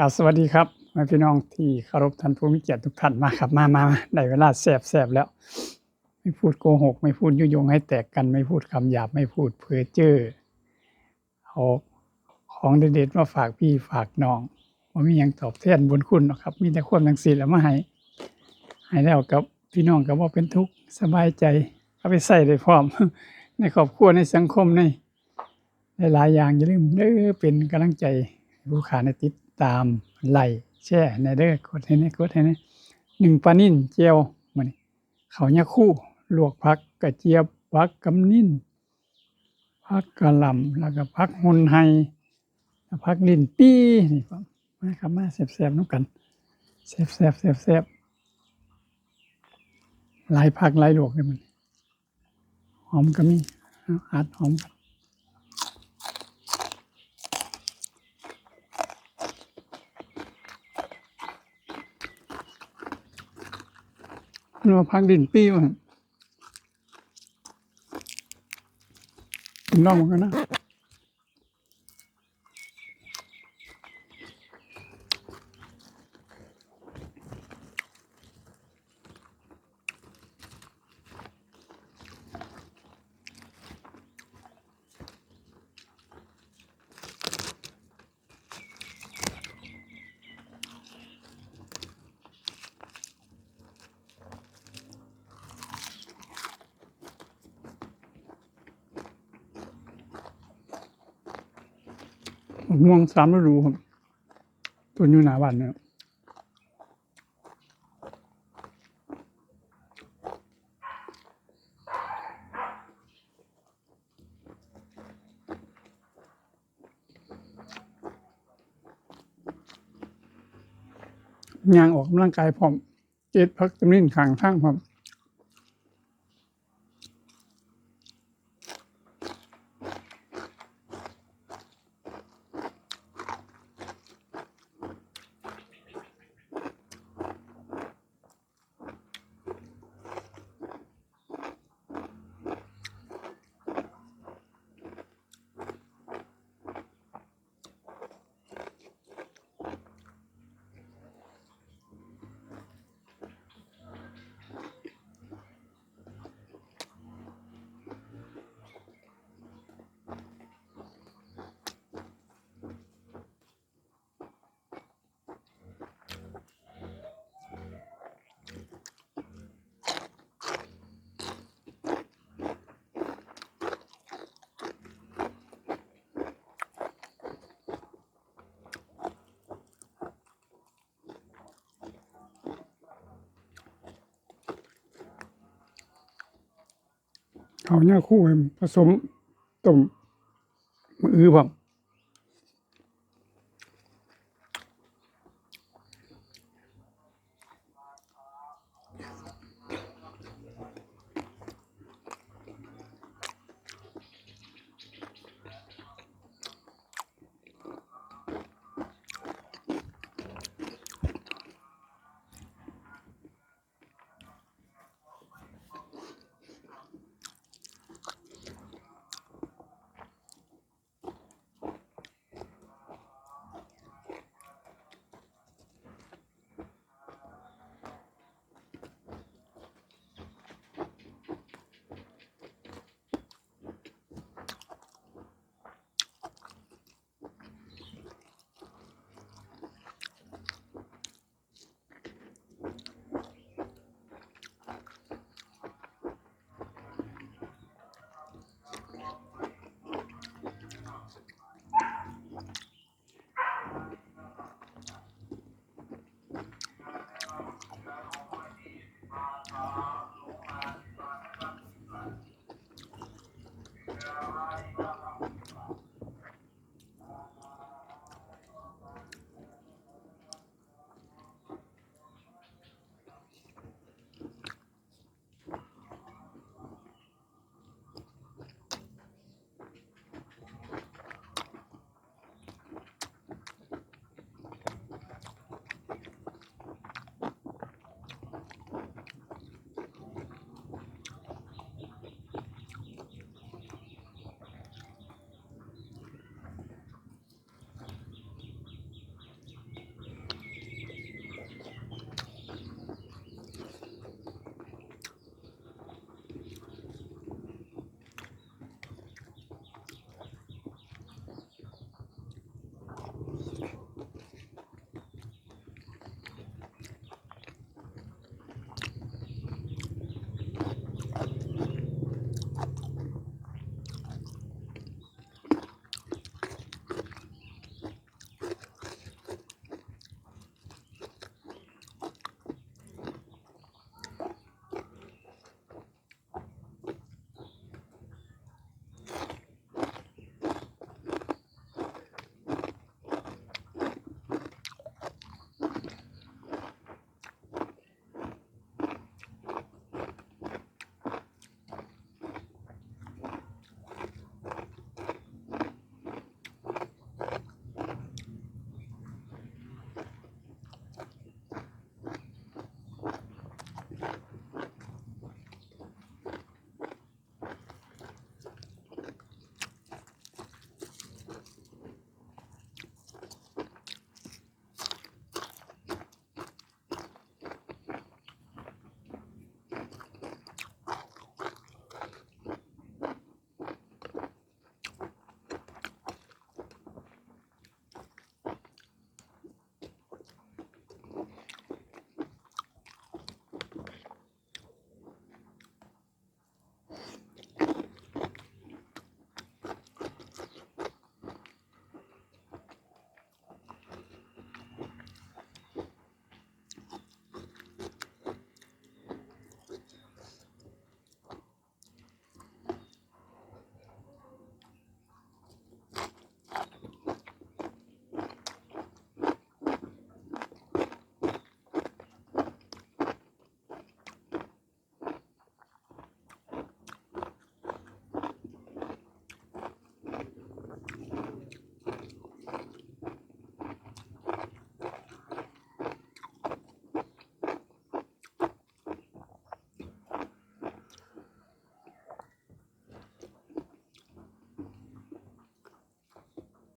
กราบสวัสดีครับพี่น้องที่เคารพท่านผู้มีเกียรติทุกท่านมาครับมาได้เวลาแสบแล้วไม่พูดโกหกไม่พูดยุยงให้แตกกันไม่พูดคำหยาบไม่พูดเพ้อเจ้อเอาของเด็ดๆมาฝากพี่ฝากน้องบ่มีหยังตอบแทนบุญคุณหรอกครับมีแต่ความจังซี่แหล้วมาให้แล้วกับพี่น้องก็บ่เป็นทุกข์สบายใจเอาไปใช้ได้พร้อม ในครอบครัวในสังคมในหลายๆอย่างอย่าลืมเด้อเป็นกำลังใจให้ผู้ขาได้ติดตามไลค์แชร์แหน่เด้อกดให้แหน่หนึ่งปลานิ่นแจ่วมื้อนี้ข้าวยาคูลวกผักกระเจี๊ยบผักกำนิ่นผักกะหล่ำแล้วก็ผักหุ่นไห้ผักลิ้นปี่นี่ครับมาครับมาแซ่บๆนำกันแซ่บๆหลายผักหลายลวกเลยมื้อนี้หอมก็มีอัดหอมเราพักดินปี้มากินน่องมันกันนะม่วง3ฤดูครับต้นอยู่หน้าบ้านเนี่ยย่างออกกำลังกายพร้อมเก็บผักตำลิ้นข้างทางพร้อมข้าวยาคูผสมต้มมื้ออื้อพร้อม